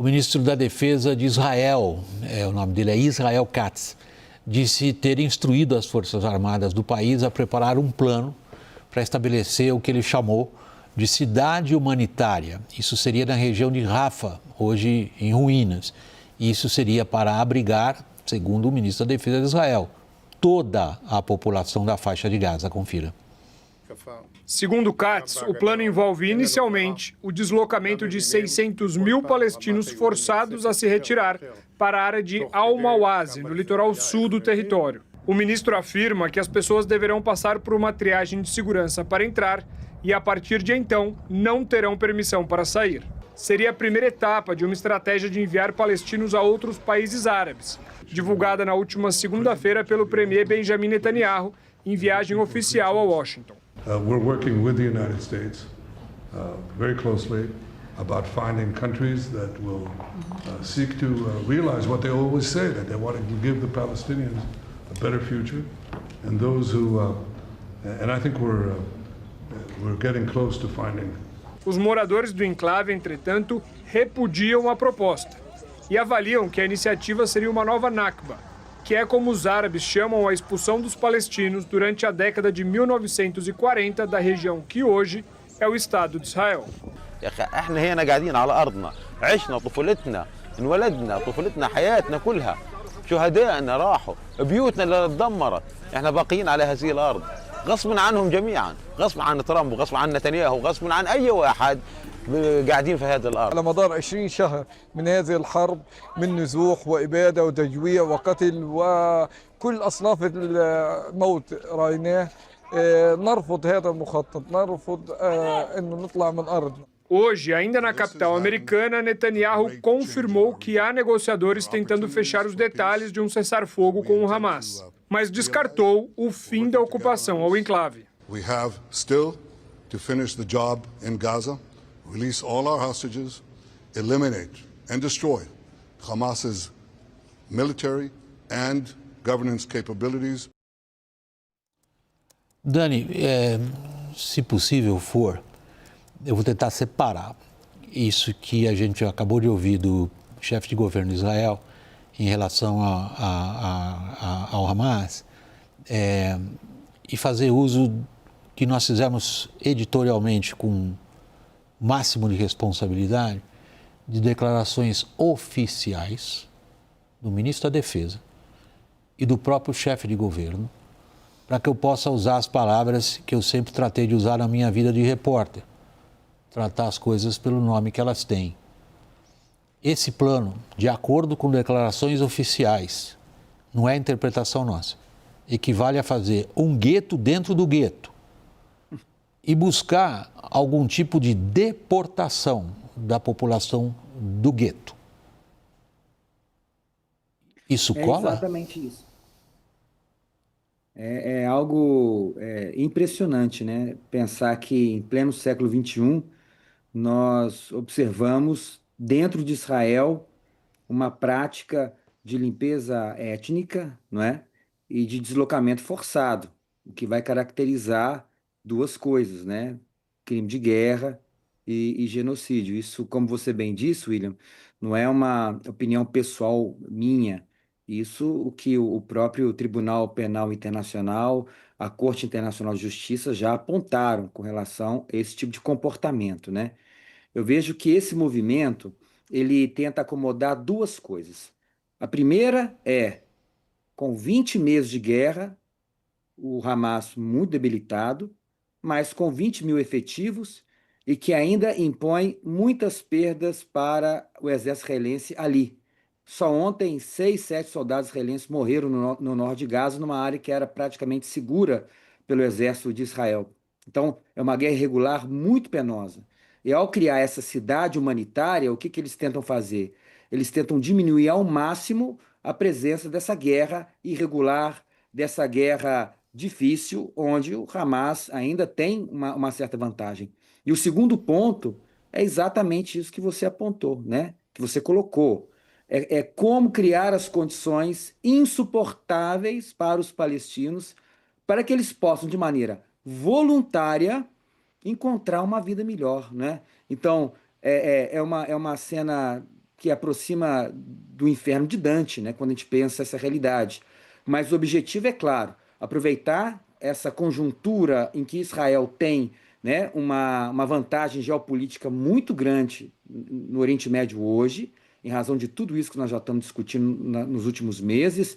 O ministro da Defesa de Israel, o nome dele é Israel Katz, disse ter instruído as Forças Armadas do país a preparar um plano para estabelecer o que ele chamou de cidade humanitária. Isso seria na região de Rafah, hoje em ruínas. E isso seria para abrigar, segundo o ministro da Defesa de Israel, toda a população da faixa de Gaza. Confira. Segundo Katz, o plano envolve inicialmente o deslocamento de 600 mil palestinos forçados a se retirar para a área de Al-Mawazi, no litoral sul do território. O ministro afirma que as pessoas deverão passar por uma triagem de segurança para entrar e, a partir de então, não terão permissão para sair. Seria a primeira etapa de uma estratégia de enviar palestinos a outros países árabes, divulgada na última segunda-feira pelo premier Benjamin Netanyahu em viagem oficial a Washington. We're working with the United States very closely about finding countries that will seek to realize what they always say, that they want to give the Palestinians a better future, and those who, and I think we're getting close to finding. Os moradores do enclave, entretanto, repudiam a proposta e avaliam que a iniciativa seria uma nova Nakba, que é como os árabes chamam a expulsão dos palestinos durante a década de 1940 da região que hoje é o Estado de Israel. احنا هنا قاعدين على ارضنا عشنا طفولتنا انولدنا طفولتنا حياتنا كلها شهدائنا راحوا بيوتنا اللي اتدمرت احنا باقيين على هذه الارض غصبا عنهم جميعا غصبا عن ترامب وغصبا عن نتنياهو وغصبا عن اي واحد قاعدين في هذه الارض. على مدار 20 شهر من هذه الحرب من نزوح واباده وتجويع وقتل وكل اصناف الموت رايناه. نرفض هذا المخطط، نرفض انه نطلع من ارضنا. Hoje, ainda na capital americana, Netanyahu confirmou que há negociadores tentando fechar os detalhes de um cessar-fogo com o Hamas, mas descartou o fim da ocupação ao enclave. We have still to finish the job in Gaza, release all our hostages, eliminate and destroy Hamas's military and governance capabilities. Dani, se possível for, eu vou tentar separar isso que a gente acabou de ouvir do chefe de governo de Israel em relação ao Hamas e fazer uso que nós fizemos editorialmente com o máximo de responsabilidade de declarações oficiais do ministro da Defesa e do próprio chefe de governo, para que eu possa usar as palavras que eu sempre tratei de usar na minha vida de repórter. Tratar as coisas pelo nome que elas têm. Esse plano, de acordo com declarações oficiais, não é interpretação nossa, equivale a fazer um gueto dentro do gueto e buscar algum tipo de deportação da população do gueto. Isso cola? Exatamente isso. É algo impressionante, né? Pensar que em pleno século XXI nós observamos dentro de Israel uma prática de limpeza étnica, não é? E de deslocamento forçado, o que vai caracterizar duas coisas, né? Crime de guerra e genocídio. Isso, como você bem disse, William, não é uma opinião pessoal minha. Isso o que o próprio Tribunal Penal Internacional, a Corte Internacional de Justiça já apontaram com relação a esse tipo de comportamento, né? Eu vejo que esse movimento, ele tenta acomodar duas coisas. A primeira é, com 20 meses de guerra, o Hamas muito debilitado, mas com 20 mil efetivos e que ainda impõe muitas perdas para o exército israelense ali. Só ontem, 6, 7 soldados israelenses morreram no norte de Gaza, numa área que era praticamente segura pelo exército de Israel. Então, é uma guerra irregular muito penosa. E ao criar essa cidade humanitária, o que eles tentam fazer? Eles tentam diminuir ao máximo a presença dessa guerra irregular, dessa guerra difícil, onde o Hamas ainda tem uma certa vantagem. E o segundo ponto é exatamente isso que você apontou, né? Que você colocou. É como criar as condições insuportáveis para os palestinos para que eles possam, de maneira voluntária, encontrar uma vida melhor, né? Então, é uma cena que aproxima do inferno de Dante, né, quando a gente pensa essa realidade. Mas o objetivo é claro, aproveitar essa conjuntura em que Israel tem, né, uma vantagem geopolítica muito grande no Oriente Médio hoje, em razão de tudo isso que nós já estamos discutindo nos últimos meses,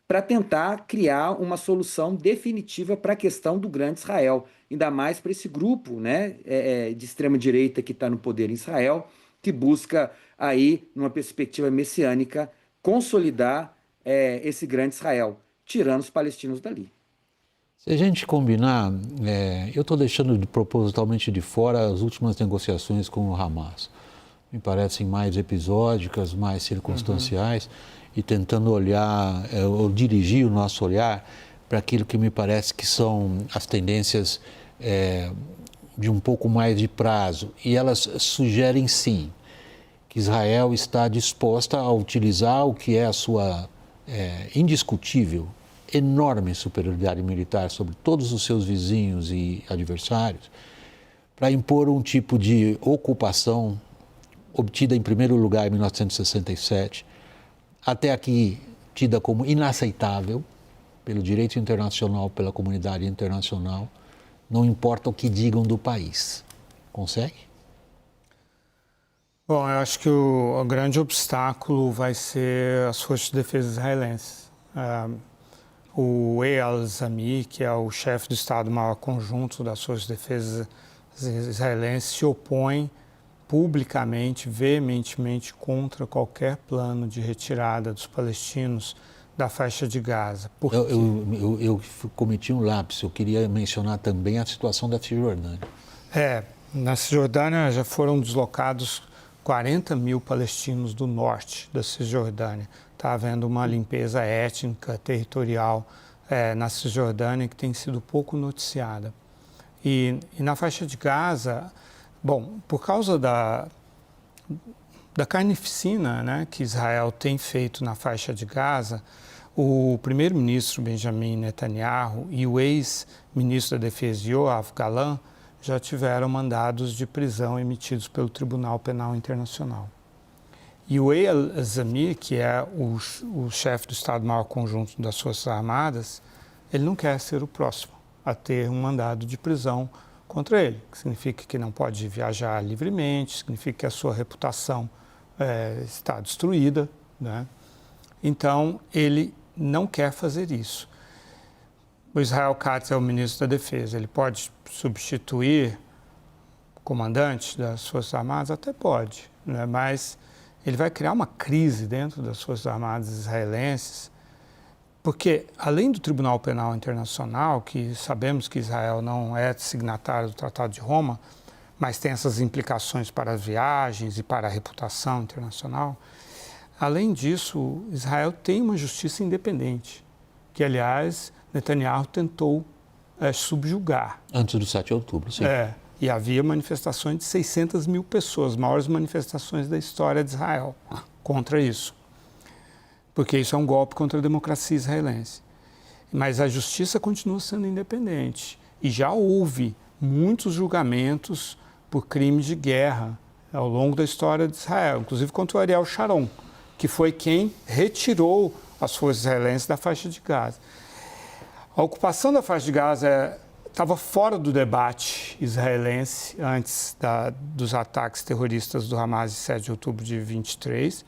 para tentar criar uma solução definitiva para a questão do grande Israel, ainda mais para esse grupo, né, de extrema-direita que está no poder em Israel, que busca aí, numa perspectiva messiânica, consolidar esse grande Israel, tirando os palestinos dali. Se a gente combinar, eu estou deixando propositalmente de fora as últimas negociações com o Hamas. Me parecem mais episódicas, mais circunstanciais, e tentando olhar, ou dirigir o nosso olhar para aquilo que me parece que são as tendências de um pouco mais de prazo. E elas sugerem, sim, que Israel está disposta a utilizar o que é a sua indiscutível, enorme superioridade militar sobre todos os seus vizinhos e adversários, para impor um tipo de ocupação obtida em primeiro lugar em 1967, até aqui tida como inaceitável pelo direito internacional, pela comunidade internacional, não importa o que digam do país. Consegue? Bom, eu acho que o grande obstáculo vai ser as forças de defesa israelenses. O Eyal Zamir, que é o chefe do Estado-Maior Conjunto das Forças de Defesa israelenses, se opõe publicamente, veementemente contra qualquer plano de retirada dos palestinos da faixa de Gaza. Eu cometi um lapso, eu queria mencionar também a situação da Cisjordânia. Na Cisjordânia já foram deslocados 40 mil palestinos do norte da Cisjordânia. Está havendo uma limpeza étnica, territorial na Cisjordânia que tem sido pouco noticiada. E na faixa de Gaza, bom, por causa da carnificina, né, que Israel tem feito na faixa de Gaza, o primeiro-ministro Benjamin Netanyahu e o ex-ministro da Defesa Yoav Gallant já tiveram mandados de prisão emitidos pelo Tribunal Penal Internacional. E o Eyal Zamir, que é o chefe do Estado-Maior Conjunto das Forças Armadas, ele não quer ser o próximo a ter um mandado de prisão contra ele, que significa que não pode viajar livremente, significa que a sua reputação está destruída, né? Então, ele não quer fazer isso. O Israel Katz é o ministro da Defesa, ele pode substituir o comandante das Forças Armadas? Até pode, né? Mas ele vai criar uma crise dentro das Forças Armadas israelenses, porque, além do Tribunal Penal Internacional, que sabemos que Israel não é signatário do Tratado de Roma, mas tem essas implicações para as viagens e para a reputação internacional, além disso, Israel tem uma justiça independente, que, aliás, Netanyahu tentou subjugar. Antes do 7 de outubro, sim. E havia manifestações de 600 mil pessoas, maiores manifestações da história de Israel contra isso. Porque isso é um golpe contra a democracia israelense. Mas a justiça continua sendo independente. E já houve muitos julgamentos por crimes de guerra ao longo da história de Israel, inclusive contra o Ariel Sharon, que foi quem retirou as forças israelenses da faixa de Gaza. A ocupação da faixa de Gaza estava fora do debate israelense antes dos ataques terroristas do Hamas de 7 de outubro de 23.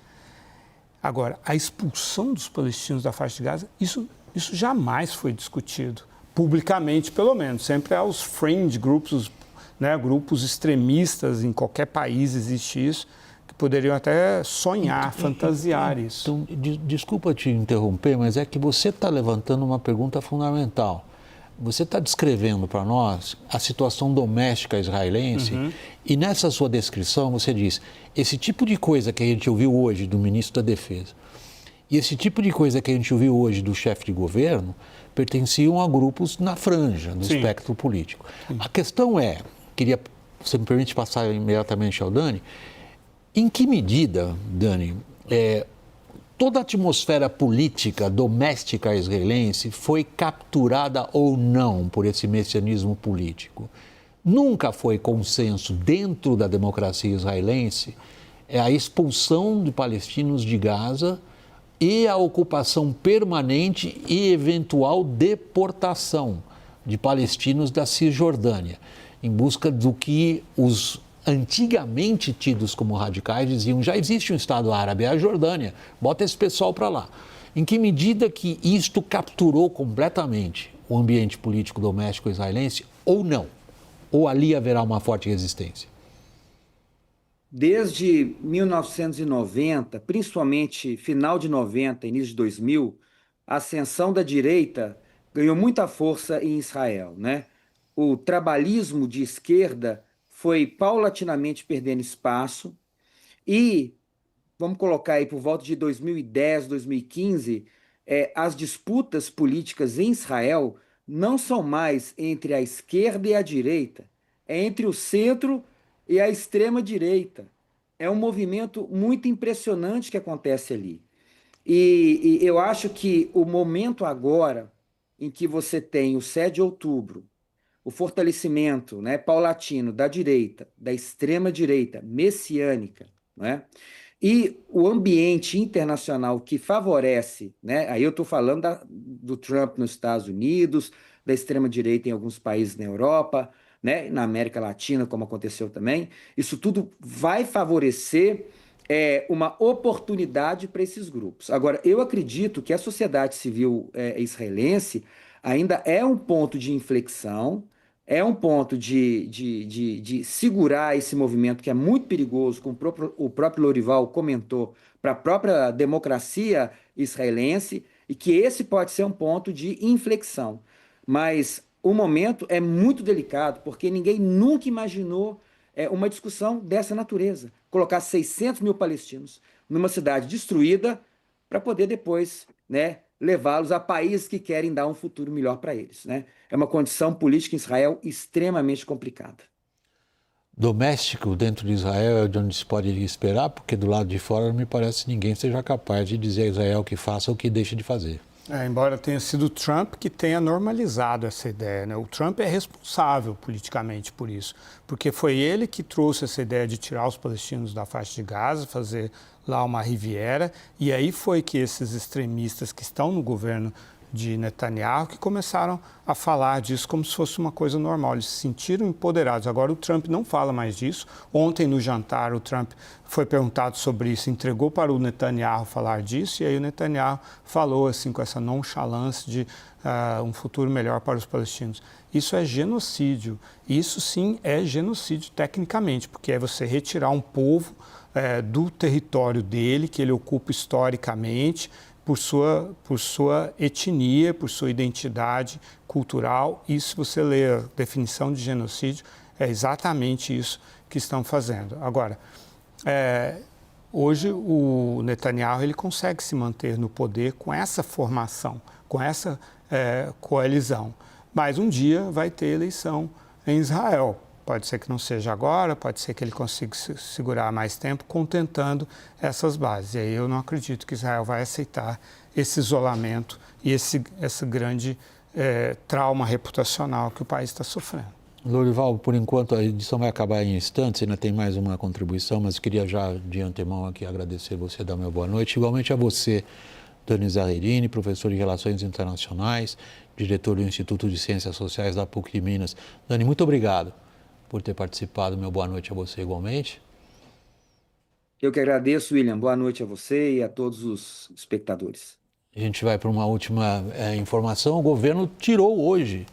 Agora, a expulsão dos palestinos da faixa de Gaza, isso jamais foi discutido, publicamente pelo menos. Sempre há os fringe grupos, né, grupos extremistas, em qualquer país existe isso, que poderiam até sonhar, fantasiar isso. Então, desculpa te interromper, mas é que você está levantando uma pergunta fundamental. Você está descrevendo para nós a situação doméstica israelense e nessa sua descrição você diz, esse tipo de coisa que a gente ouviu hoje do ministro da Defesa e esse tipo de coisa que a gente ouviu hoje do chefe de governo pertenciam a grupos na franja do espectro político. A questão é, você me permite passar imediatamente ao Dani, em que medida, Dani, toda a atmosfera política doméstica israelense foi capturada ou não por esse messianismo político? Nunca foi consenso dentro da democracia israelense é a expulsão de palestinos de Gaza e a ocupação permanente e eventual deportação de palestinos da Cisjordânia, em busca do que os antigamente tidos como radicais diziam: já existe um Estado árabe, é a Jordânia, bota esse pessoal para lá. Em que medida que isto capturou completamente o ambiente político doméstico israelense ou não? Ou ali haverá uma forte resistência? Desde 1990, principalmente final de 90, início de 2000, a ascensão da direita ganhou muita força em Israel, né? O trabalhismo de esquerda foi paulatinamente perdendo espaço e, vamos colocar aí por volta de 2010, 2015, as disputas políticas em Israel não são mais entre a esquerda e a direita, é entre o centro e a extrema-direita. É um movimento muito impressionante que acontece ali. E eu acho que o momento agora em que você tem o 7 de outubro, o fortalecimento, né, paulatino da direita, da extrema-direita, messiânica, né, e o ambiente internacional que favorece, né, aí eu estou falando do Trump nos Estados Unidos, da extrema-direita em alguns países na Europa, né, na América Latina, como aconteceu também, isso tudo vai favorecer uma oportunidade para esses grupos. Agora, eu acredito que a sociedade civil israelense ainda é um ponto de inflexão, é um ponto de segurar esse movimento que é muito perigoso, como o próprio Lorival comentou, para a própria democracia israelense, e que esse pode ser um ponto de inflexão. Mas o momento é muito delicado, porque ninguém nunca imaginou uma discussão dessa natureza. Colocar 600 mil palestinos numa cidade destruída para poder depois, né, levá-los a países que querem dar um futuro melhor para eles, né? É uma condição política em Israel extremamente complicada. Doméstico dentro de Israel é de onde se pode esperar, porque do lado de fora não me parece que ninguém seja capaz de dizer a Israel que faça ou que deixe de fazer. Embora tenha sido o Trump que tenha normalizado essa ideia, né? O Trump é responsável politicamente por isso, porque foi ele que trouxe essa ideia de tirar os palestinos da faixa de Gaza, fazer lá uma Riviera, e aí foi que esses extremistas que estão no governo de Netanyahu que começaram a falar disso como se fosse uma coisa normal. Eles se sentiram empoderados. Agora o Trump não fala mais disso. Ontem no jantar o Trump foi perguntado sobre isso, entregou para o Netanyahu falar disso, e aí o Netanyahu falou assim com essa nonchalance de um futuro melhor para os palestinos. Isso é genocídio. Isso sim é genocídio tecnicamente, porque é você retirar um povo do território dele, que ele ocupa historicamente, por sua etnia, por sua identidade cultural. E se você ler a definição de genocídio, é exatamente isso que estão fazendo. Agora, hoje o Netanyahu ele consegue se manter no poder com essa formação, com essa coalizão. Mas um dia vai ter eleição em Israel. Pode ser que não seja agora, pode ser que ele consiga segurar mais tempo, contentando essas bases. E aí eu não acredito que Israel vai aceitar esse isolamento e esse grande trauma reputacional que o país está sofrendo. Lorival, por enquanto a edição vai acabar em instantes, ainda tem mais uma contribuição, mas queria já de antemão aqui agradecer você, dar meu boa noite. Igualmente a você, Dani Zahherini, professor de Relações Internacionais, diretor do Instituto de Ciências Sociais da PUC de Minas. Dani, muito obrigado por ter participado. Meu boa noite a você igualmente. Eu que agradeço, William. Boa noite a você e a todos os espectadores. A gente vai para uma última informação. O governo tirou hoje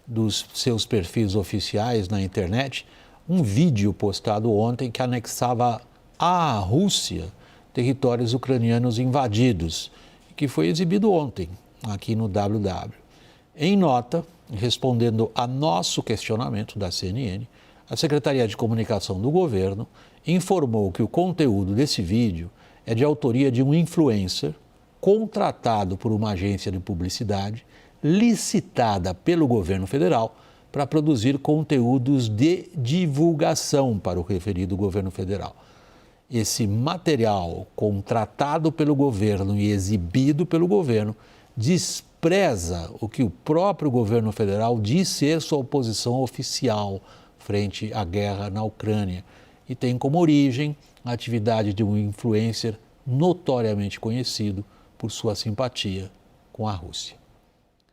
dos seus perfis oficiais na internet um vídeo postado ontem que anexava à Rússia territórios ucranianos invadidos, que foi exibido ontem aqui no WW. Em nota, respondendo a nosso questionamento da CNN, a Secretaria de Comunicação do governo informou que o conteúdo desse vídeo é de autoria de um influencer contratado por uma agência de publicidade licitada pelo governo federal para produzir conteúdos de divulgação para o referido governo federal. Esse material contratado pelo governo e exibido pelo governo despreza o que o próprio governo federal diz ser sua oposição oficial frente à guerra na Ucrânia. e tem como origem a atividade de um influencer notoriamente conhecido por sua simpatia com a Rússia.